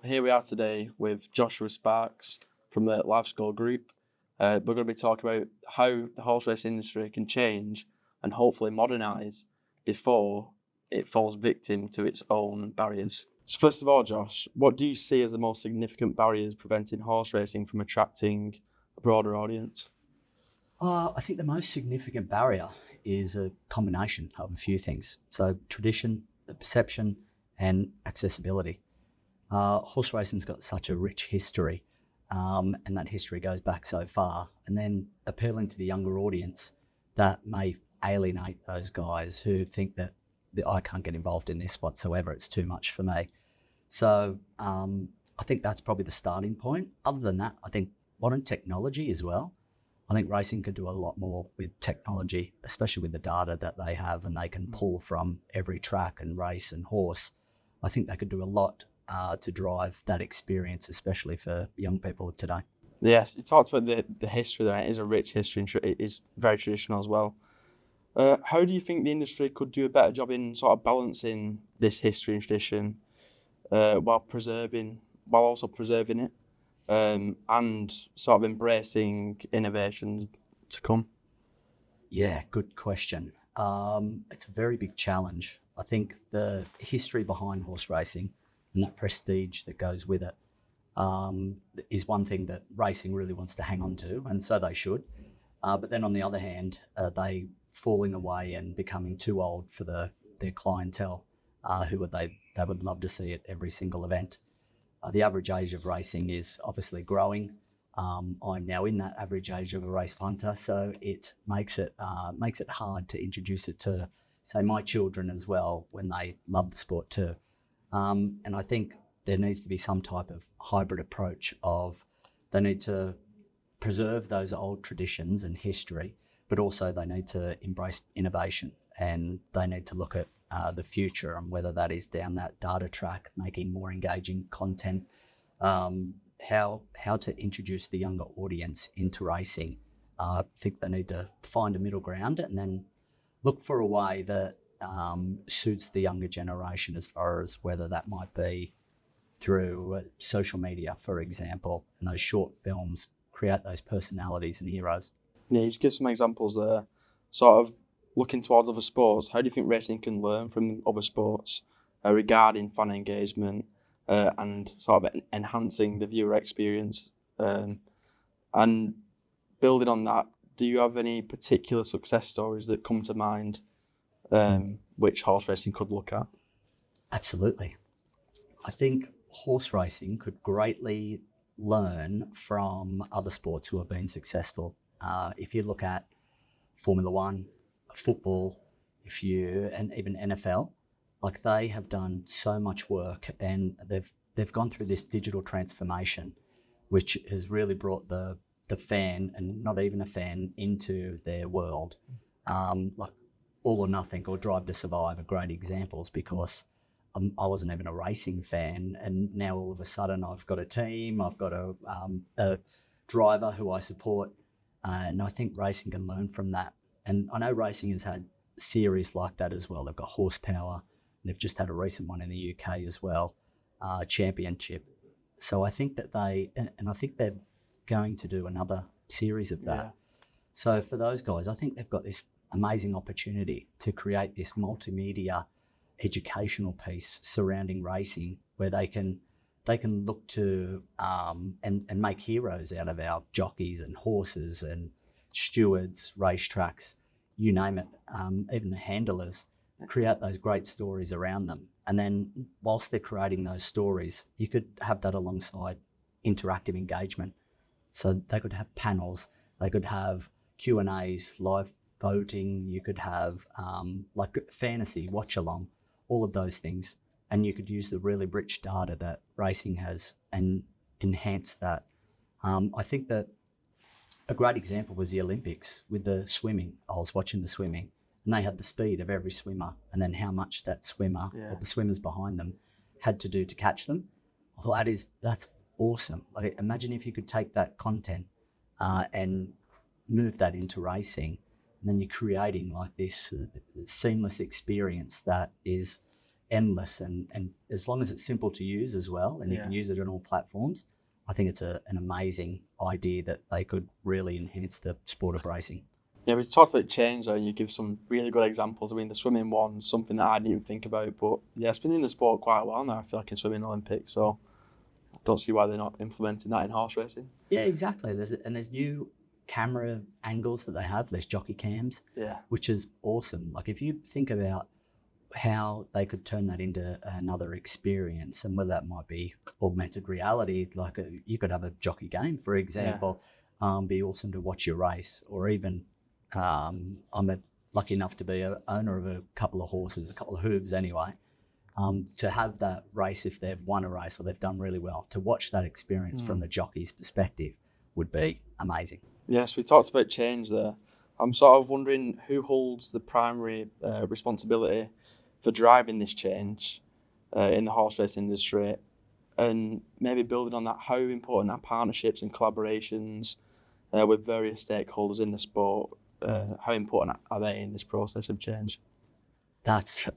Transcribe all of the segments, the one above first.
here we are today with Joshua Sparks from the LiveScore Group. We're going to be talking about how the horse racing industry can change and hopefully modernise before it falls victim to its own barriers. So first of all, Josh, what do you see as the most significant barriers preventing horse racing from attracting a broader audience? I think the most significant barrier is a combination of a few things. So tradition, the perception, and accessibility. Horse racing's got such a rich history, and that history goes back so far. And then appealing to the younger audience that may alienate those guys who think that I can't get involved in this whatsoever. It's too much for me. So I think that's probably the starting point. Other than that, I think modern technology as well. I think racing could do a lot more with technology, especially with the data that they have and they can pull from every track and race and horse. I think they could do a lot to drive that experience, especially for young people today. Yes, you talked about the history there. It is a rich history and it is very traditional as well. How do you think the industry could do a better job in sort of balancing this history and tradition while also preserving it and sort of embracing innovations to come? Yeah, good question. It's a very big challenge. I think the history behind horse racing and that prestige that goes with it is one thing that racing really wants to hang on to, and so they should. But then on the other hand, they falling away and becoming too old for their clientele, who they would love to see at every single event. The average age of racing is obviously growing. I'm now in that average age of a race punter, so it makes it hard to introduce it to, say, my children as well when they love the sport too. And I think there needs to be some type of hybrid approach of they need to preserve those old traditions and history, but also they need to embrace innovation and they need to look at the future and whether that is down that data track, making more engaging content, how to introduce the younger audience into racing. I think they need to find a middle ground and then look for a way that suits the younger generation, as far as whether that might be through social media, for example, and those short films create those personalities and heroes. Yeah, you just give some examples there. Sort of looking towards other sports, how do you think racing can learn from other sports regarding fan engagement and sort of enhancing the viewer experience? And building on that, do you have any particular success stories that come to mind which horse racing could look at? Absolutely. I think horse racing could greatly learn from other sports who have been successful. If you look at Formula One, football, and even NFL, like they have done so much work and they've gone through this digital transformation, which has really brought the fan and not even a fan into their world. Like All or Nothing or Drive to Survive are great examples because I wasn't even a racing fan, and now all of a sudden I've got a team, I've got a driver who I support, and I think racing can learn from that. And I know racing has had series like that as well. They've got Horsepower, and they've just had a recent one in the UK as well, Championship. So I think that I think they're going to do another series of that. Yeah. So for those guys, I think they've got this amazing opportunity to create this multimedia educational piece surrounding racing where they can look to and make heroes out of our jockeys and horses and stewards, racetracks, you name it, even the handlers, create those great stories around them. And then whilst they're creating those stories, you could have that alongside interactive engagement. So they could have panels, they could have Q&As, live voting, you could have like fantasy, watch along, all of those things. And you could use the really rich data that racing has and enhance that. I think that a great example was the Olympics with the swimming. I was watching the swimming and they had the speed of every swimmer and then how much that swimmer or the swimmers behind them had to do to catch them. Well, that's awesome. Like, imagine if you could take that content and move that into racing, and then you're creating like this seamless experience that is endless, and as long as it's simple to use as well, and you can use it on all platforms, I think it's an amazing idea that they could really enhance the sport of racing. Yeah, we talked about change though, and you give some really good examples. I mean, the swimming one's something that I didn't even think about, but yeah, it's been in the sport quite a while now, I feel like, in swimming Olympics, so I don't see why they're not implementing that in horse racing. Yeah, exactly. There's new camera angles that they have. There's jockey cams, which is awesome. Like, if you think about how they could turn that into another experience, and whether that might be augmented reality, like you could have a jockey game, for example, be awesome to watch your race, or even I'm lucky enough to be an owner of a couple of horses, a couple of hooves anyway. To have that race, if they've won a race or they've done really well, to watch that experience from the jockey's perspective would be amazing. Yes, we talked about change there. I'm sort of wondering who holds the primary responsibility for driving this change in the horse racing industry, and maybe building on that, how important are partnerships and collaborations with various stakeholders in the sport? How important are they in this process of change? That's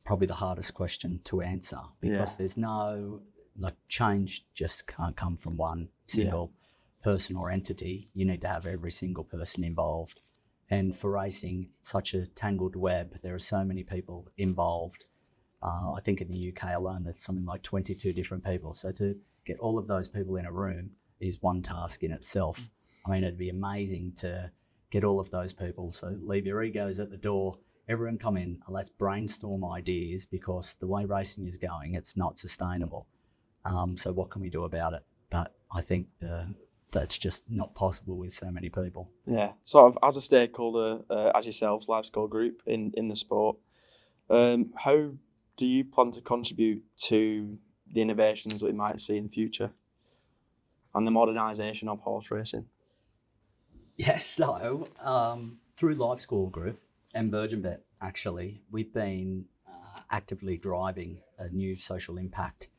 probably the hardest question to answer, because there's no, like, change just can't come from one single person or entity. You need to have every single person involved. And for racing, it's such a tangled web. There are so many people involved. I think in the UK alone, there's something like 22 different people. So to get all of those people in a room is one task in itself. I mean, it'd be amazing to get all of those people. So leave your egos at the door. Everyone come in and let's brainstorm ideas, because the way racing is going, it's not sustainable. So what can we do about it? But I think that's just not possible with so many people. Yeah, sort of as a stakeholder, as yourselves, LiveScore Group in the sport, how do you plan to contribute to the innovations that we might see in the future and the modernisation of horse racing? Yes, so through LiveScore Group and Virgin Bet, actually, we've been actively driving a new social impact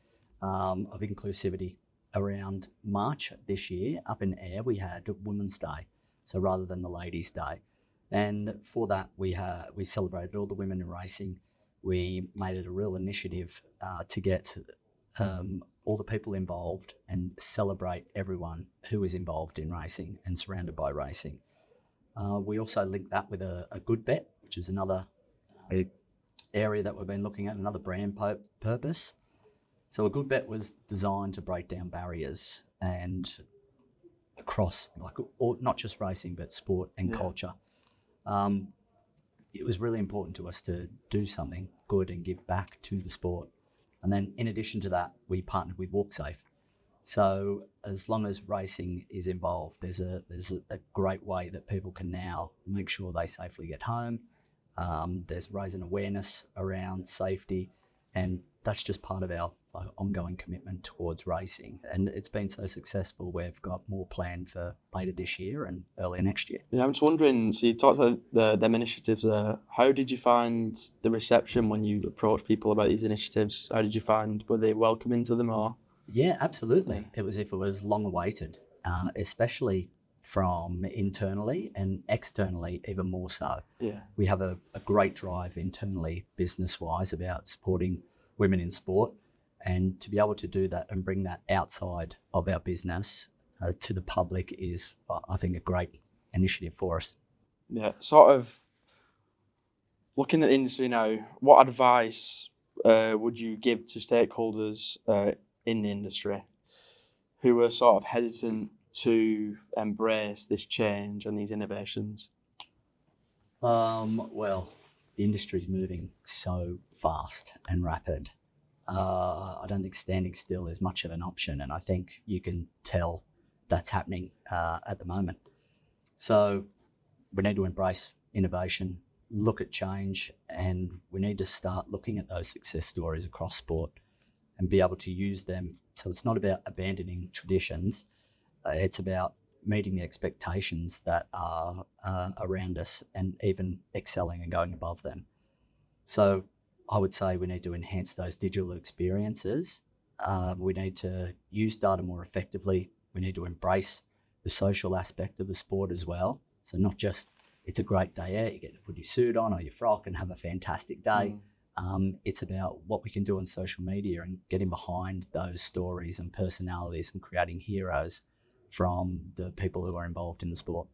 of inclusivity. Around March this year, up in Ayr, we had Women's Day, so rather than the Ladies' Day. And for that, we celebrated all the women in racing. We made it a real initiative to get all the people involved and celebrate everyone who is involved in racing and surrounded by racing. We also linked that with a good bet, which is another area that we've been looking at, another brand purpose. So a good bet was designed to break down barriers and across, like, not just racing, but sport and culture. It was really important to us to do something good and give back to the sport. And then in addition to that, we partnered with WalkSafe. So as long as racing is involved, there's a great way that people can now make sure they safely get home. There's raising awareness around safety, and that's just part of our ongoing commitment towards racing. And it's been so successful, we've got more planned for later this year and early next year. Yeah, I'm just wondering, so you talked about them initiatives there. How did you find the reception when you approached people about these initiatives? How did you find, were they welcoming to them, or? Yeah, absolutely. It was long awaited, especially from internally, and externally even more so. Yeah. We have a great drive internally, business-wise, about supporting women in sport, and to be able to do that and bring that outside of our business to the public is, I think, a great initiative for us. Yeah, sort of looking at the industry now, what advice would you give to stakeholders in the industry who are sort of hesitant to embrace this change and these innovations? Well, the industry is moving so fast and rapid. I don't think standing still is much of an option, and I think you can tell that's happening at the moment. So we need to embrace innovation, look at change, and we need to start looking at those success stories across sport and be able to use them. So it's not about abandoning traditions, it's about meeting the expectations that are around us and even excelling and going above them. So I would say we need to enhance those digital experiences. We need to use data more effectively. We need to embrace the social aspect of the sport as well. So not just, it's a great day out, you get to put your suit on or your frock and have a fantastic day. It's about what we can do on social media and getting behind those stories and personalities and creating heroes from the people who are involved in the sport.